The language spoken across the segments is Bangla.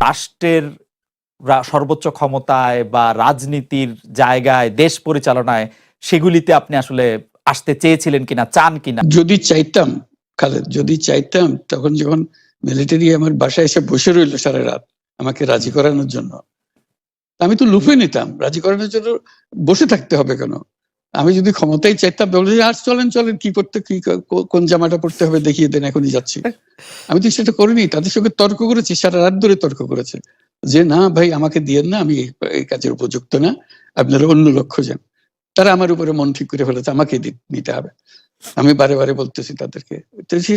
রাষ্ট্রের সর্বোচ্চ ক্ষমতায় বা রাজনীতির জায়গায়, দেশ পরিচালনায় সেগুলিতে আপনি আসলে আসতে চেয়েছিলেন কিনা, চান কিনা? যদি চাইতাম খালেদ, যদি চাইতাম, তখন যখন মিলিটারি আমার বাসায় এসে বসে রইল সারা রাত আমাকে রাজি করানোর জন্য, আমি তো লুফে নিতাম। রাজি করানোর জন্য বসে থাকতে হবে কেন? আমি যদি ক্ষমতায় চাইতাম, বলে যে আর চলেন চলেন, কি করতে, কি কোন জামাটা পড়তে হবে দেখিয়ে দেন, এখনই যাচ্ছি। আমি তো সেটা করিনি। তাদের সঙ্গে তর্ক করেছি, সারা রাত ধরে তর্ক করেছে যে না ভাই, আমাকে দিয়েন না, আমি এই কাজের উপযুক্ত না, আপনারা অন্য লক্ষ্য যান। তারা আমার উপরে মন ঠিক করে ফেলেছে আমাকে নিতে হবে। আমি বারে বারে বলতেছি তাদেরকে,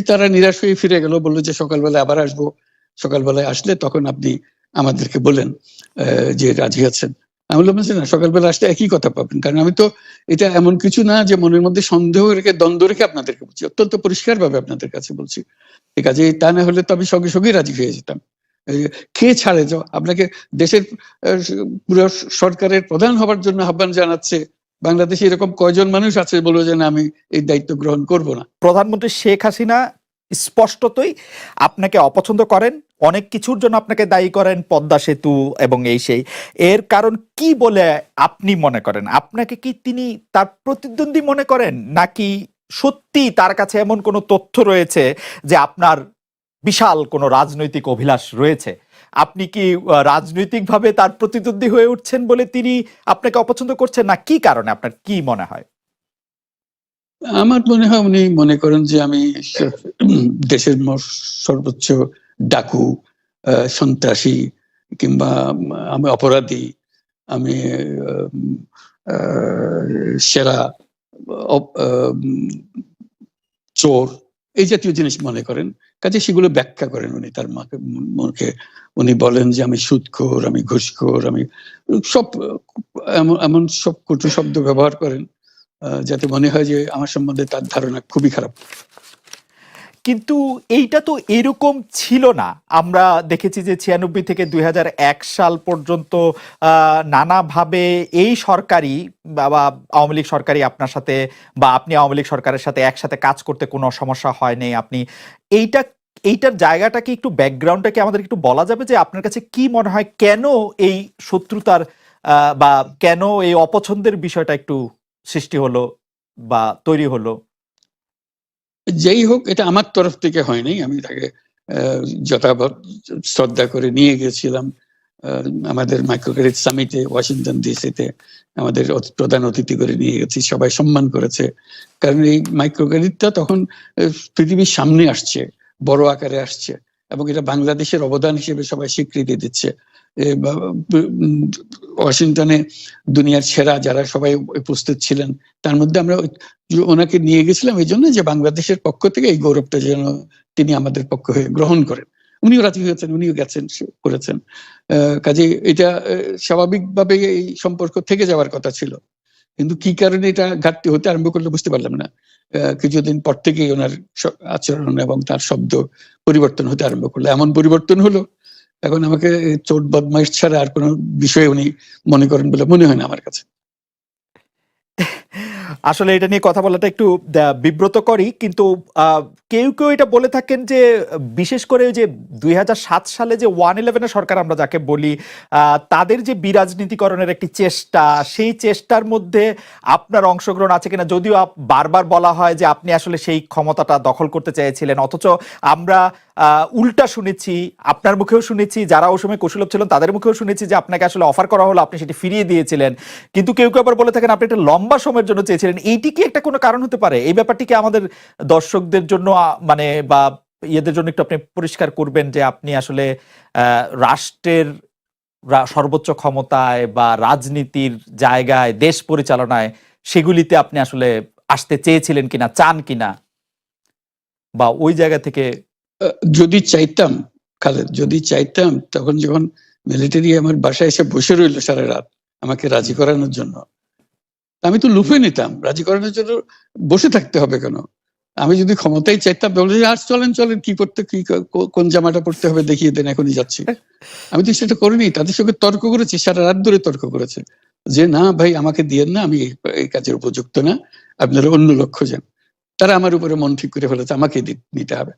তারা নিরাশ হয়ে ফিরে গেল, বললো যে সকালবেলায় আবার আসবো, সকালবেলায় আসলে তখন আপনি আমাদেরকে বলেন যে রাজি আছেন। আমি বললাম না, সকালবেলা আসলে একই কথা পাবেন, কারণ আমি তো এটা এমন কিছু না যে মনের মধ্যে সন্দেহ রেখে, দ্বন্দ্ব রেখে আপনাদেরকে বলছি, অত্যন্ত পরিষ্কার ভাবে আপনাদের কাছে বলছি। ঠিক আছে, তা না হলে তো আমি সঙ্গে সঙ্গেই রাজি হয়ে যেতাম। কে ছাড়ে যাও আপনাকে? দেশের পুরো সরকারের প্রধান হবার জন্য আহ্বান জানাচ্ছে বাংলাদেশে এরকম কয়জন মানুষ আছে বলবো যে না, আমি এই দায়িত্ব গ্রহণ করব না? প্রধানমন্ত্রী শেখ হাসিনা স্পষ্টতই আপনাকে অপছন্দ করেন, অনেক কিছুর জন্য আপনাকে দায়ী করেন, পদ্মা সেতু এবং এই সেই। এর কারণ কি বলে আপনি মনে করেন? আপনাকে কি তিনি তার প্রতিদ্বন্দ্বী মনে করেন, নাকি সত্যি তার কাছে এমন কোনো তথ্য রয়েছে যে আপনার বিশাল কোনো রাজনৈতিক অভিলাষ রয়েছে? আপনি কি রাজনৈতিকভাবে তার প্রতিদ্বন্দ্বী হয়ে উঠছেন বলে তিনি আপনাকে অপছন্দ করছেন, না কি কারণে, আপনার কি মনে হয়? আমার মনে হয় উনি মনে করেন যে আমি দেশের সর্বোচ্চ ডাকু, সন্ত্রাসী, কিংবা আমি অপরাধী, আমি সেরা চোর, এই জাতীয় জিনিস মনে করেন। কাজে সেগুলো ব্যাখ্যা করেন উনি তার মুখে। উনি বলেন যে আমি সুদখোর, আমি ঘুষখোর, আমি সব এমন সব কটু শব্দ ব্যবহার করেন যাতে মনে হয় যে আমার সম্বন্ধে তার ধারণা খুবই খারাপ। কিন্তু এইটা তো এরকম ছিল না। আমরা দেখেছি যে 96 থেকে 2001 সাল পর্যন্ত নানাভাবে এই সরকারি বা আওয়ামী লীগ সরকারি আপনার সাথে, বা আপনি আওয়ামী লীগ সরকারের সাথে একসাথে কাজ করতে কোনো সমস্যা হয়নি। আপনি এইটার জায়গাটাকে একটু, ব্যাকগ্রাউন্ডটাকে আমাদের একটু বলা যাবে যে আপনার কাছে কি মনে হয়, কেন এই শত্রুতার বা কেন এই অপছন্দের বিষয়টা একটু সৃষ্টি হলো বা তৈরি হলো? যেই হোক, এটা আমার তরফ থেকে হয়নি। আমি তাকে যথাযথ শ্রদ্ধা করে নিয়ে গেছিলাম আমাদের মাইক্রোক্রেডিট সামিটে ওয়াশিংটন ডিসিতে। আমাদের প্রধান অতিথি করে নিয়ে গেছি, সবাই সম্মান করেছে। কারণ এই মাইক্রোক্রেডিটটা তখন পৃথিবীর সামনে আসছে, বড় আকারে আসছে, এবং এটা বাংলাদেশের অবদান হিসেবে সবাই স্বীকৃতি দিচ্ছে। ওয়াশিংটনে দুনিয়ার সেরা যারা সবাই উপস্থিত ছিলেন, তার মধ্যে আমরা ওনাকে নিয়ে গেছিলাম এই জন্য যে বাংলাদেশের পক্ষ থেকে এই গৌরবটা যেন তিনি আমাদের পক্ষ হয়ে গ্রহণ করেন। উনিও রাজি হয়েছেন, উনিও গেছেন, করেছেন। কাজে এটা স্বাভাবিকভাবে এই সম্পর্ক থেকে যাওয়ার কথা ছিল, কিন্তু কি কারণে এটা ঘাটতি হতে আরম্ভ করলো বুঝতে পারলাম না। কিছুদিন পর থেকেই ওনার আচরণ এবং তার শব্দ পরিবর্তন হতে আরম্ভ করলো। এমন পরিবর্তন হলো, এখন আমাকে চোট বদমাইশ ছাড়া আর কোনো বিষয়ে উনি মনে করেন বলে মনে হয় না আমার কাছে। আসলে এটা নিয়ে কথা বলাটা একটু বিব্রতকরই, কিন্তু কেউ কেউ এটা বলে থাকেন যে বিশেষ করে যে 2007 সালে যে 111 সরকার আমরা যাকে বলি, তাদের যে বিরাজনীতিকরণের একটি চেষ্টা, সেই চেষ্টার মধ্যে আপনার অংশগ্রহণ আছে কিনা। যদিও বারবার বলা হয় যে আপনি আসলে সেই ক্ষমতাটা দখল করতে চেয়েছিলেন, অথচ আমরা উল্টা শুনেছি, আপনার মুখেও শুনেছি, যারা ওই সময় কুশলভ ছিলেন তাদের মুখেও শুনেছি যে আপনাকে আসলে অফার করা হলো, আপনি সেটি ফিরিয়ে দিয়েছিলেন। কিন্তু কেউ কেউ আবার বলে থাকেন আপনি একটা লম্বা সময়ের জন্য চেয়েছিলেন। এইটি কি একটা কোনো কারণ হতে পারে? এই ব্যাপারটি কি আমাদের দর্শকদের জন্য মানে বা ইয়েদের জন্য একটু আপনি পরিষ্কার করবেন যে আপনি আসলে রাষ্ট্রের সর্বোচ্চ ক্ষমতায় বা রাজনীতির জায়গায়, দেশ পরিচালনায় সেগুলিতে আপনি আসলে আসতে চেয়েছিলেন কিনা, চান কিনা, বা ওই জায়গা থেকে? যদি চাইতাম খালেদ, যদি চাইতাম, তখন যখন মিলিটারি আমার বাসায় এসে বসে রইল সারা রাত আমাকে রাজি করানোর জন্য, আমি তো লুফে নিতাম। রাজি করানোর জন্য বসে থাকতে হবে কেন? আমি যদি ক্ষমতায় চাইতাম, বলে যে আর চলেন চলেন, কি করতে, কি কোন জামাটা পড়তে হবে দেখিয়ে দেন, এখনই যাচ্ছি। আমি তো সেটা করিনি। তাদের সঙ্গে তর্ক করেছি, সারা রাত ধরে তর্ক করেছে যে না ভাই, আমাকে দিয়েন না, আমি এই কাজের উপযুক্ত না, আপনারা অন্য লক্ষ্য যান। তারা আমার উপরে মন ঠিক করে ফেলেছে আমাকে নিতে হবে।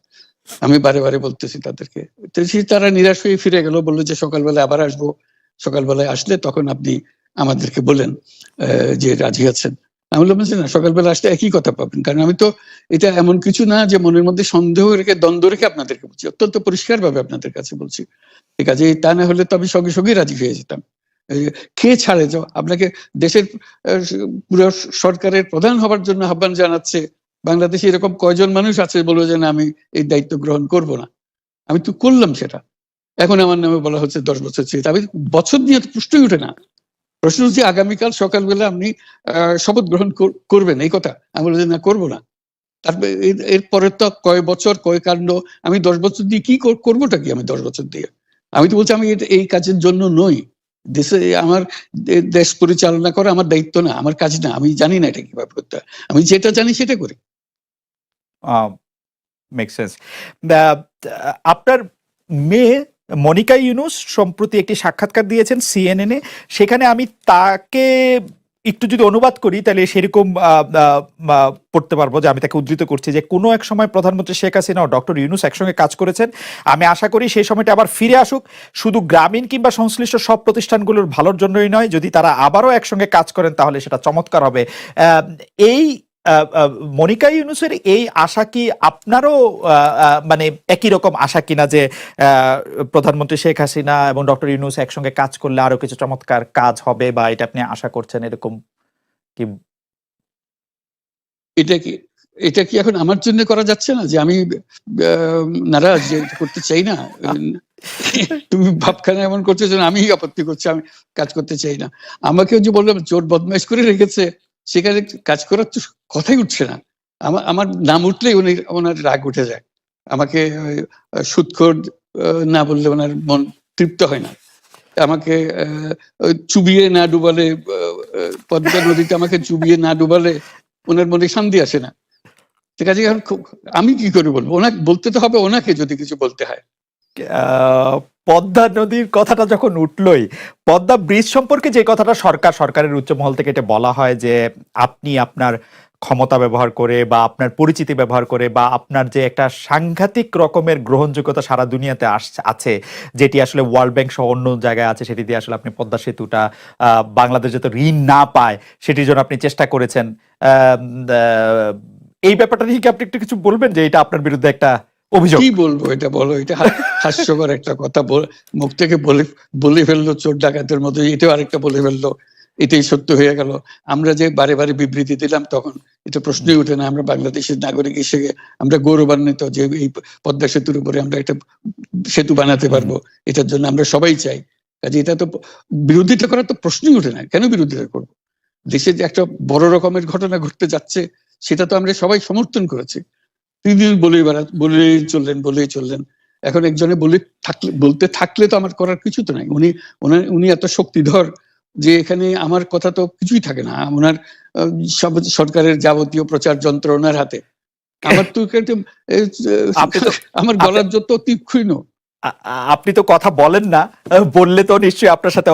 আমি বারে বারে বলতেছি তাদেরকে। তো তারা নিরাশ হয়ে ফিরে গেল, বললো যে সকালবেলা আবার আসবো, সকালবেলায় আসলে তখন আপনি আমাদেরকে বলেন যে রাজি আছেন। আমি বললাম যে না, সকালবেলা আসলে একই কথা পাবেন, কারণ আমি তো এটা এমন কিছু না যে মনের মধ্যে সন্দেহ রেখে দ্বন্দ্ব রেখে আপনাদেরকে বলছি, অত্যন্ত পরিষ্কার ভাবে আপনাদের কাছে বলছি। ঠিক আছে, তা না হলে তো আমি সঙ্গে সঙ্গেই রাজি হয়ে যেতাম। কে ছাড়ে যাও আপনাকে দেশের পুরো সরকারের প্রধান হবার জন্য আহ্বান জানাচ্ছে, বাংলাদেশে এরকম কয়জন মানুষ আছে বলবো যে না আমি এই দায়িত্ব গ্রহণ করব না। আমি তো করলাম সেটা, এখন আমার নামে বলা হচ্ছে 10 বছর চেয়ে। আমি বছর নিয়ে প্রশ্নই উঠে না। প্রশ্ন হচ্ছে আগামীকাল সকালবেলা আপনি শপথ গ্রহণ করবেন, এই কথা। আমি বললাম যে না, করবো না। তারপরে এরপরে তো কয় বছর কয় কাণ্ড। আমি 10 বছর দিয়ে কি করবোটা কি? আমি 10 বছর দিয়ে, আমি তো বলছি আমি এই কাজের জন্য নই। দেশে আমার দেশ পরিচালনা করা আমার দায়িত্ব না, আমার কাজ না। আমি জানি না এটা কিভাবে করতে হয়, আমি যেটা জানি সেটা করি। Make sense. আপনার মেয়ে মনিকা ইউনুস সম্প্রতি একটি সাক্ষাৎকার দিয়েছেন সিএনএন এ। সেখানে আমি তাকে একটু যদি অনুবাদ করি তাহলে সেরকম পড়তে পারবো, যে আমি তাকে উদ্ধৃত করছি যে কোনো এক সময় প্রধানমন্ত্রী শেখ হাসিনা ও ডক্টর ইউনুস একসঙ্গে কাজ করেছেন। আমি আশা করি সেই সময়টা আবার ফিরে আসুক, শুধু গ্রামীণ কিংবা সংশ্লিষ্ট সব প্রতিষ্ঠানগুলোর ভালোর জন্যই নয়। যদি তারা আবারও একসঙ্গে কাজ করেন তাহলে সেটা চমৎকার হবে। এই মনিকা ইউনুসের এই আশা কি আপনারও মানে একই রকম আশা কিনা, যে প্রধানমন্ত্রী শেখ হাসিনা এবং ডক্টর ইউনুস একসঙ্গে কাজ করলে আরো কিছু চমৎকার কাজ হবে, বা এটা আপনি আশা করছেন এরকম কি? এটা কি এখন আমার জন্য করা যাচ্ছে না যে আমি নারাজ, যে করতে চাই না? তুমি ভাবখানা এমন করছো যে আমি আপত্তি করছি, আমি কাজ করতে চাই না। আমাকে যে বললাম চোর বদমাইশ করে রেখেছে, সেখানে কাজ করার তো কথাই উঠছে না। আমার নাম উঠলেই ওনার রাগ উঠে যায়। আমাকে সুদখোর না বললে ওনার মন তৃপ্ত হয় না। আমাকে চুবিয়ে না ডুবালে, পদ্মা নদীতে আমাকে চুবিয়ে না ডুবালে ওনার মনে শান্তি আসে না। ঠিক আছে, এখন আমি কি করে বলবো? ওনাকে বলতে তো হবে, ওনাকে যদি কিছু বলতে হয়। পদ্মা নদীর কথাটা যখন উঠলই, পদ্মা ব্রিজ সম্পর্কে যে কথাটা সরকারের উচ্চ মহল থেকে এটা বলা হয় যে আপনি আপনার ক্ষমতা ব্যবহার করে বা আপনার পরিচিতি ব্যবহার করে বা আপনার যে একটা সাংঘাতিক রকমের গ্রহণযোগ্যতা সারা দুনিয়াতে আছে, যেটি আসলে ওয়ার্ল্ড ব্যাংক সহ অন্য জায়গায় আছে, সেটি দিয়ে আসলে আপনি পদ্মা সেতুটা বাংলাদেশ যাতে ঋণ না পায় সেটির জন্য আপনি চেষ্টা করেছেন। এই ব্যাপারটা নিয়ে কি আপনি একটু কিছু বলবেন, যে এটা আপনার বিরুদ্ধে একটা অভিযোগ? কি বলবো, এটা বলো, এটা হাস্যকর একটা কথা মুখ থেকে বলে ফেললো চোর ডাকাতের মতো, এটাও আরেকটা বলে ফেললো, এটাই সত্য হয়ে গেল। আমরা যে বারে বারে বিবৃতি দিলাম তখন এটা প্রশ্নই উঠে না। আমরা বাংলাদেশের নাগরিক হিসেবে আমরা গৌরবান্বিত যে এই পদ্মা সেতুর উপরে আমরা একটা সেতু বানাতে পারবো, এটার জন্য আমরা সবাই চাই। কাজে এটা তো বিরোধিতা করার তো প্রশ্নই উঠে না। কেন বিরোধিতা করবো? দেশে যে একটা বড় রকমের ঘটনা ঘটতে যাচ্ছে সেটা তো আমরা সবাই সমর্থন করেছি। তিনি বলেই চললেন। এখন একজনে বলতে থাকলে তো আমার করার কিছু তো নাই। উনি এত শক্তিধর যে এখানে আমার কথা তো কিছুই থাকে না। ওনার সরকারের যাবতীয় প্রচার যন্ত্র ওনার হাতে। আমার তো আমার গলার যত তীক্ষ্ণ। আপনি তো কথা বলেন না, বললে তো নিশ্চয়ই আপনার সাথে